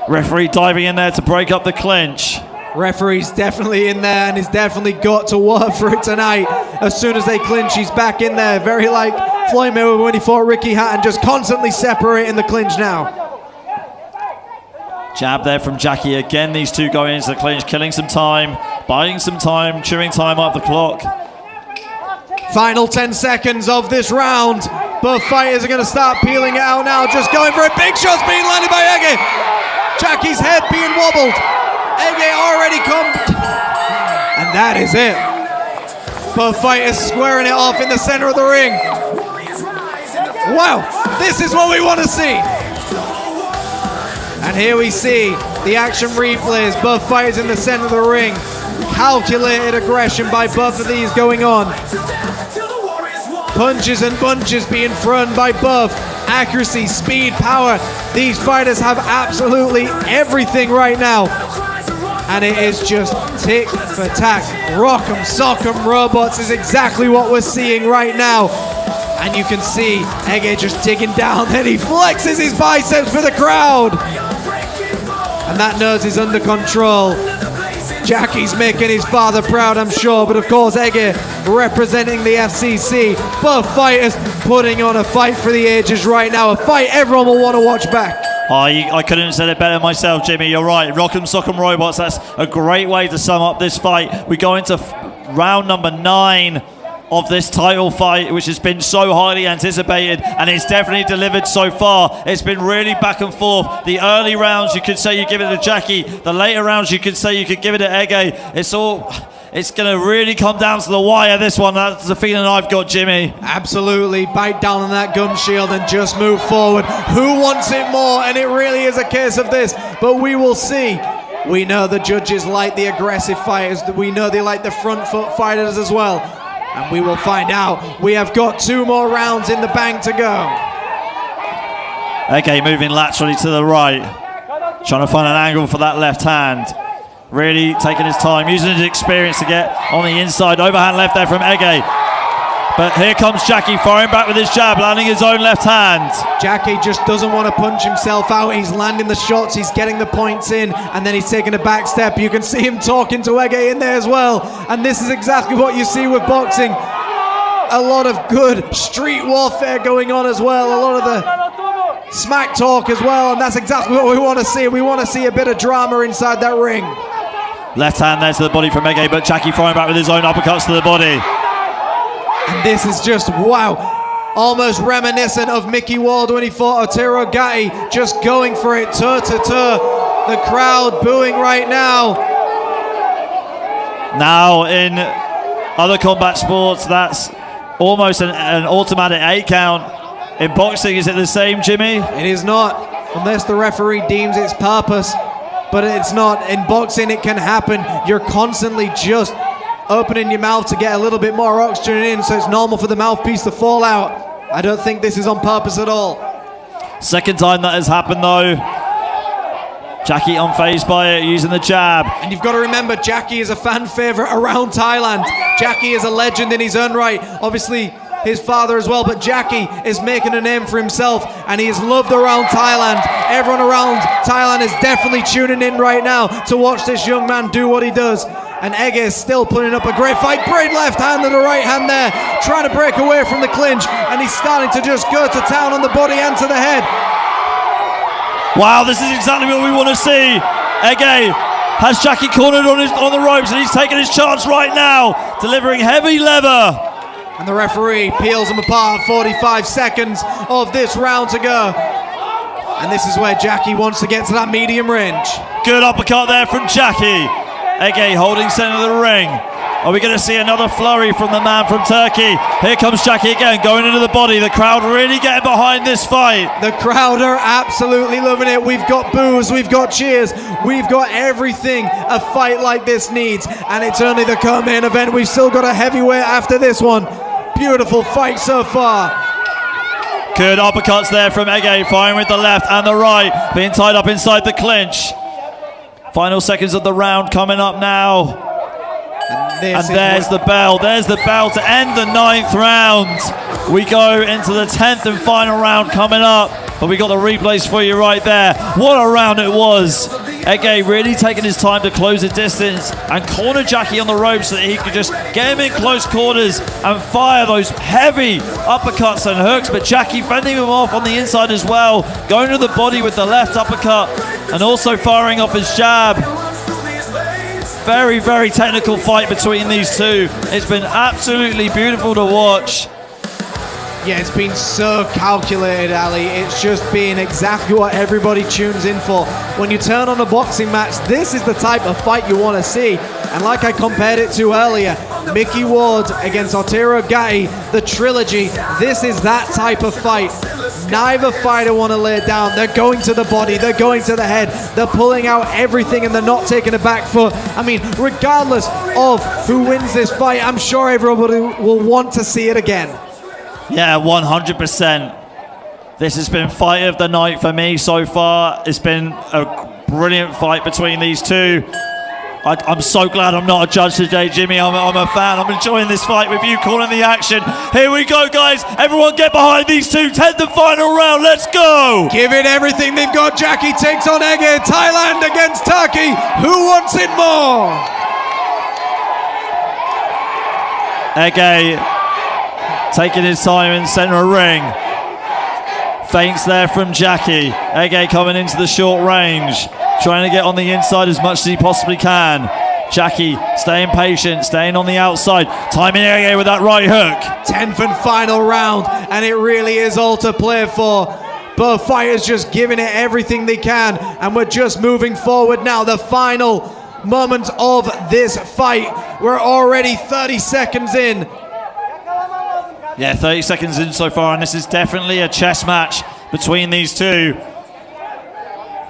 [SPEAKER 5] Referee diving in there to break up the clinch.
[SPEAKER 6] Referee's definitely in there and he's definitely got to work for it tonight. As soon as they clinch, he's back in there. Very like Floyd Mayweather when he fought Ricky Hatton, just constantly separating the clinch now.
[SPEAKER 5] Jab there from Jackie again. These two going into the clinch, killing some time, buying some time, chewing time up the clock.
[SPEAKER 6] Final 10 seconds of this round. Both fighters are going to start peeling it out now. Just going for it. Big shots being landed by Ege. Jackie's head being wobbled. Ege already come. And that is it. Both fighters squaring it off in the center of the ring. Wow, this is what we want to see. And here we see the action replays. Both fighters in the center of the ring. Calculated aggression by both of these going on. Punches and bunches being thrown by both. Accuracy, speed, power. These fighters have absolutely everything right now. And it is just tick for tack. Rock'em, sock'em robots is exactly what we're seeing right now. And you can see Ege just digging down. Then he flexes his biceps for the crowd. And that nose is under control. Jackie's making his father proud, I'm sure. But of course, Ege representing the FCC. Both fighters putting on a fight for the ages right now. A fight everyone will want to watch back.
[SPEAKER 5] I couldn't have said it better myself, Jimmy. You're right. Rock'em Sock'em Robots. That's a great way to sum up this fight. We go into round number 9 of this title fight, which has been so highly anticipated, and it's definitely delivered so far. It's been really back and forth. The early rounds, you could say you give it to Jackie. The later rounds, you could say you could give it to Ege. It's going to really come down to the wire, this one. That's the feeling I've got, Jimmy.
[SPEAKER 6] Absolutely. Bite down on that gum shield and just move forward. Who wants it more? And it really is a case of this, but we will see. We know the judges like the aggressive fighters. We know they like the front foot fighters as well. And we will find out. We have got 2 more rounds in the bank to go.
[SPEAKER 5] Ege moving laterally to the right. Trying to find an angle for that left hand. Really taking his time, using his experience to get on the inside. Overhand left there from Ege. But here comes Jackie firing back with his jab, landing his own left hand.
[SPEAKER 6] Jackie just doesn't want to punch himself out. He's landing the shots, he's getting the points in, and then he's taking a back step. You can see him talking to Ege in there as well. And this is exactly what you see with boxing. A lot of good street warfare going on as well. A lot of the smack talk as well. And that's exactly what we want to see. We want to see a bit of drama inside that ring.
[SPEAKER 5] Left hand there to the body from Ege, but Jackie firing back with his own uppercuts to the body.
[SPEAKER 6] And this is just, wow, almost reminiscent of Mickey Ward when he fought Otero Gatti, just going for it toe to toe. The crowd booing right now.
[SPEAKER 5] Now in other combat sports, that's almost an automatic 8 count. In boxing, is it the same, Jimmy?
[SPEAKER 6] It is not, unless the referee deems its purpose. But it's not. In boxing, it can happen. You're constantly just opening your mouth to get a little bit more oxygen in, so it's normal for the mouthpiece to fall out. I don't think this is on purpose at all.
[SPEAKER 5] Second time that has happened, though. Jackie unfazed by it, using the jab.
[SPEAKER 6] And you've got to remember, Jackie is a fan favorite around Thailand. Jackie is a legend in his own right. Obviously, his father as well, but Jackie is making a name for himself, and he is loved around Thailand. Everyone around Thailand is definitely tuning in right now to watch this young man do what he does. And Ege is still putting up a great fight. Great left hand to the right hand there, trying to break away from the clinch, and he's starting to just go to town on the body and to the head.
[SPEAKER 5] Wow, this is exactly what we want to see. Ege has Jackie cornered on the ropes, and he's taking his chance right now, delivering heavy leather.
[SPEAKER 6] And the referee peels them apart. 45 seconds of this round to go. And this is where Jackie wants to get to that medium range.
[SPEAKER 5] Good uppercut there from Jackie. Ege holding center of the ring. Are we going to see another flurry from the man from Turkey? Here comes Jackie again, going into the body. The crowd really getting behind this fight.
[SPEAKER 6] The crowd are absolutely loving it. We've got boos, we've got cheers, we've got everything a fight like this needs. And it's only the co-main event. We've still got a heavyweight after this one. Beautiful fight so far.
[SPEAKER 5] Good uppercuts there from Ege, firing with the left and the right, being tied up inside the clinch. Final seconds of the round coming up now. And there's the bell. There's the bell to end the 9th round. We go into the 10th and final round coming up. But we got the replays for you right there. What a round it was. Ege really taking his time to close the distance and corner Jackie on the ropes so that he could just get him in close quarters and fire those heavy uppercuts and hooks. But Jackie fending him off on the inside as well, going to the body with the left uppercut and also firing off his jab. Very, very technical fight between these two. It's been absolutely beautiful to watch.
[SPEAKER 6] Yeah, it's been so calculated, Ali. It's just been exactly what everybody tunes in for. When you turn on a boxing match, this is the type of fight you want to see. And like I compared it to earlier, Mickey Ward against Otero Gatti, the trilogy, this is that type of fight. Neither fighter want to lay it down. They're going to the body, they're going to the head, they're pulling out everything and they're not taking a back foot. I mean, regardless of who wins this fight, I'm sure everybody will want to see it again.
[SPEAKER 5] Yeah, 100%. This has been fight of the night for me so far. It's been a brilliant fight between these two. I'm so glad I'm not a judge today, Jimmy. I'm a fan. I'm enjoying this fight with you, calling the action. Here we go, guys. Everyone get behind these two. 10th and final round. Let's go.
[SPEAKER 6] Give it everything they've got. Jackie takes on Ege. Thailand against Turkey. Who wants it more?
[SPEAKER 5] Ege taking his time in center of ring. Feints there from Jackie. Ege coming into the short range, trying to get on the inside as much as he possibly can. Jackie staying patient, staying on the outside, timing Ege with that right hook.
[SPEAKER 6] 10th and final round, and it really is all to play for. Both fighters just giving it everything they can, and we're just moving forward now. The final moment of this fight. We're already 30 seconds in.
[SPEAKER 5] Yeah, 30 seconds in so far, and this is definitely a chess match between these two.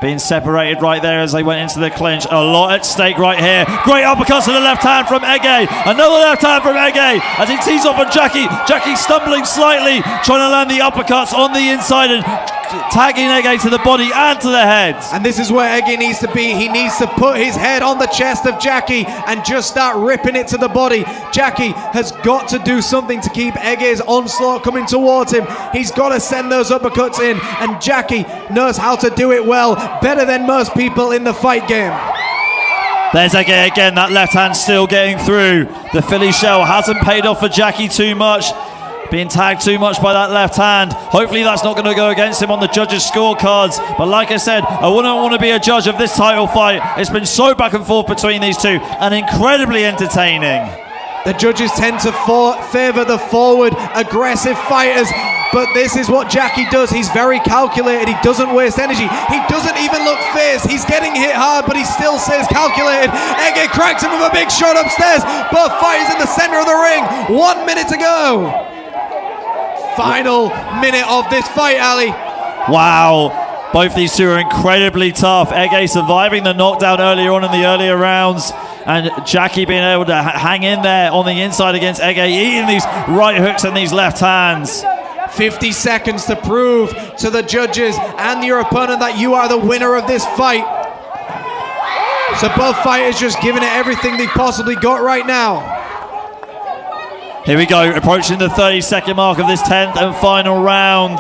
[SPEAKER 5] Being separated right there as they went into the clinch. A lot at stake right here. Great uppercut to the left hand from Ege. Another left hand from Ege as he tees off on Jackie. Jackie stumbling slightly, trying to land the uppercuts on the inside and tagging Ege to the body and to the head.
[SPEAKER 6] And this is where Ege needs to be. He needs to put his head on the chest of Jackie and just start ripping it to the body. Jackie has got to do something to keep Ege's onslaught coming towards him. He's got to send those uppercuts in, and Jackie knows how to do it well, better than most people in the fight game.
[SPEAKER 5] There's Ege again, that left hand still getting through. The Philly shell hasn't paid off for Jackie too much. Being tagged too much by that left hand. Hopefully that's not going to go against him on the judges' scorecards. But like I said, I wouldn't want to be a judge of this title fight. It's been so back and forth between these two and incredibly entertaining.
[SPEAKER 6] The judges tend to favour the forward, aggressive fighters. But this is what Jackie does. He's very calculated. He doesn't waste energy. He doesn't even look fierce. He's getting hit hard, but he still stays calculated. Ege cracks him with a big shot upstairs. Both fighters in the center of the ring. 1 minute to go. Final minute of this fight, Ali.
[SPEAKER 5] Wow. Both these two are incredibly tough. Ege surviving the knockdown earlier on in the earlier rounds, and Jackie being able to hang in there on the inside against Ege, eating these right hooks and these left hands.
[SPEAKER 6] 50 seconds to prove to the judges and your opponent that you are the winner of this fight. So both fighters just giving it everything they've possibly got right now.
[SPEAKER 5] Here we go, approaching the 30-second mark of this 10th and final round.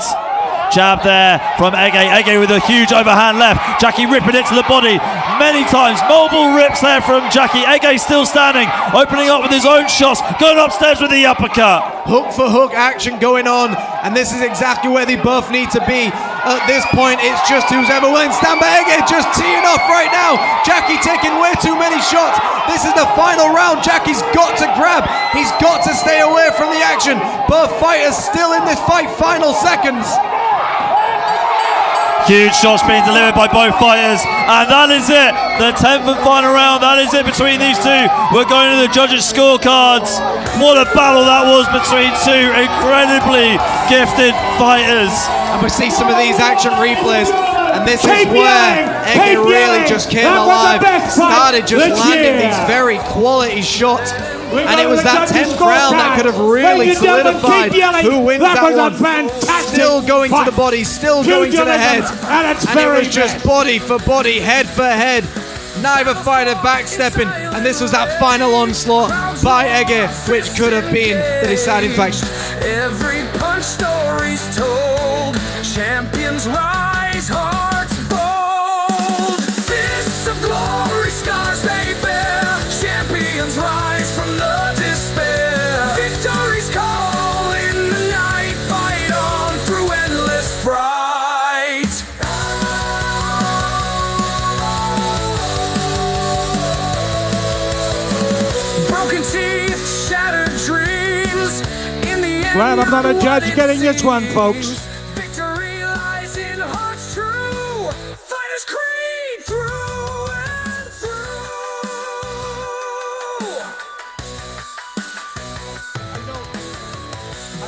[SPEAKER 5] Jab there from Ege. Ege with a huge overhand left. Jackie ripping it to the body many times. Multiple rips there from Jackie. Ege still standing, opening up with his own shots, going upstairs with the uppercut.
[SPEAKER 6] Hook for hook action going on, and this is exactly where they both need to be. At this point, it's just who's ever willing. Stand by Ege, just teeing off right now. Jackie taking way too many shots. This is the final round. Jackie's got to grab. He's got to stay away from the action. Both fighters still in this fight. Final seconds.
[SPEAKER 5] Huge shots being delivered by both fighters, and that is it. The 10th and final round, that is it between these two. We're going to the judges' scorecards. What a battle that was between two incredibly gifted fighters.
[SPEAKER 6] And we see some of these action replays, and this is where Ege really just came alive. Started just landing these very quality shots. And it was that 10th round that could have really solidified who wins that one. Still going to the body, still going to the head. And it was just body for body, head for head. Neither fighter backstepping. And this was that final onslaught by Ege, which could have been the deciding factor.
[SPEAKER 3] Every punch story's told. Champions rise, hearts bold. Fists of glory, scars they bear. Champions rise from the despair. Victory's call in the night. Fight on through endless fright. Broken teeth, shattered dreams. In the end,
[SPEAKER 1] Glad I'm not a judge getting this one, folks.
[SPEAKER 3] Victory lies in hearts true. Fighters creed through and through.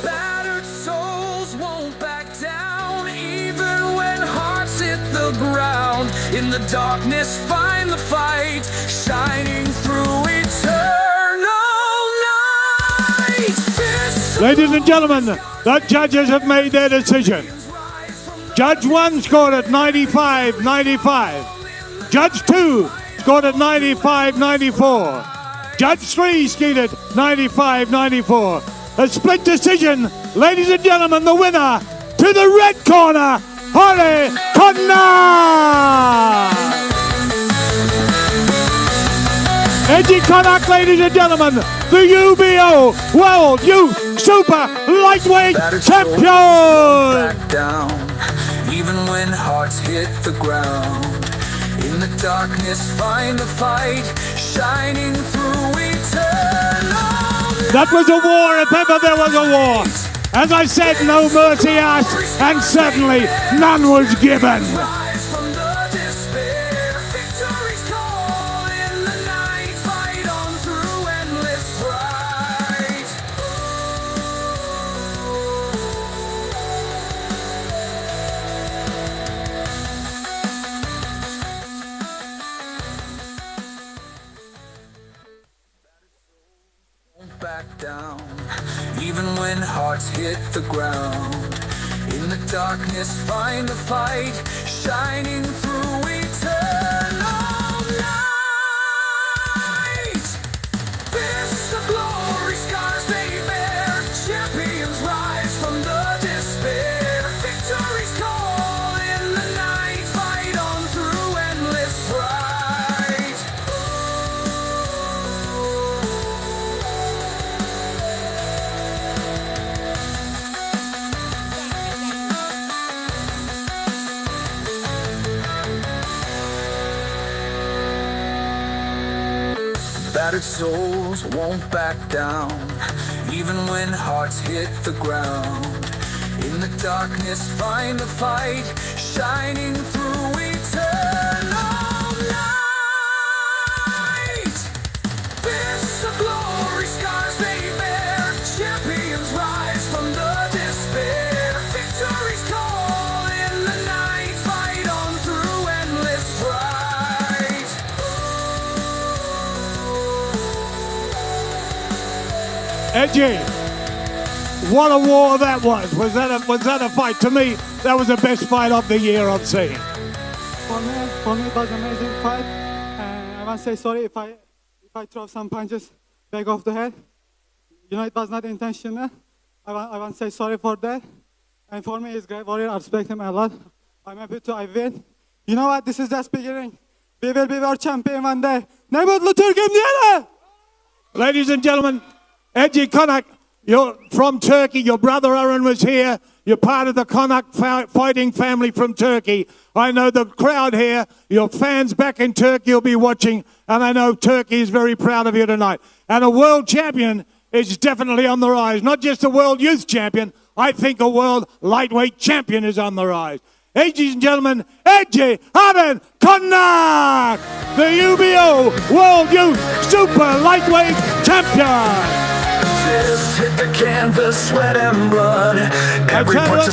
[SPEAKER 3] Battered souls won't back down, even when hearts hit the ground. In the darkness, find the fight, shining through eternal night.
[SPEAKER 1] Ladies and gentlemen, the judges have made their decision. Judge 1 scored at 95-95. Judge 2 scored at 95-94. Judge 3 skied at 95-94. A split decision, ladies and gentlemen, the winner to the red corner, Arin Konuk! Ege Konuk, ladies and gentlemen, the UBO World Youth Super Lightweight Champion!
[SPEAKER 3] Back down, even when hearts hit the ground. In the darkness, find the fight, shining through eternal.
[SPEAKER 1] That was a war if ever there was a war. As I said, no mercy asked, and certainly none was given.
[SPEAKER 3] Rise from the despair, victory's call in the night. Fight on through endless fight. Won't back down, even when hearts hit the ground. In the darkness, find the fight, shining through eternal night. Fists of glory, scars they bear, champions rise from the despair. Victory's call in the night, fight on through endless fight. Battered souls won't back down, even when hearts hit the ground. In the darkness, find the fight, shining through eternal night. Fists of glory, scars they bear, champions rise from the despair. Victory's call in the night, fight on through endless fight.
[SPEAKER 1] Ege, what a war that was. Was that a fight? To me, that was the best fight of the year I've seen.
[SPEAKER 7] For me, it was an amazing fight. And I want to say sorry if I throw some punches back off the head. You know, it was not intentional. I want to say sorry for that. And for me, he's a great warrior. I respect him a lot. I'm happy I win. You know what? This is just beginning. We will be world champion one day. Ne mutlu Türk'üm diyene!
[SPEAKER 1] Ladies and gentlemen, Ege Konuk, you're from Turkey. Your brother Arin was here. You're part of the Konuk fighting family from Turkey. I know the crowd here, your fans back in Turkey will be watching, and I know Turkey is very proud of you tonight. And a world champion is definitely on the rise. Not just a world youth champion, I think a world lightweight champion is on the rise. Ladies and gentlemen, Ege Arin Konuk, the UBO World Youth Super Lightweight Champion.
[SPEAKER 3] Hit the canvas, sweat and blood. Every punch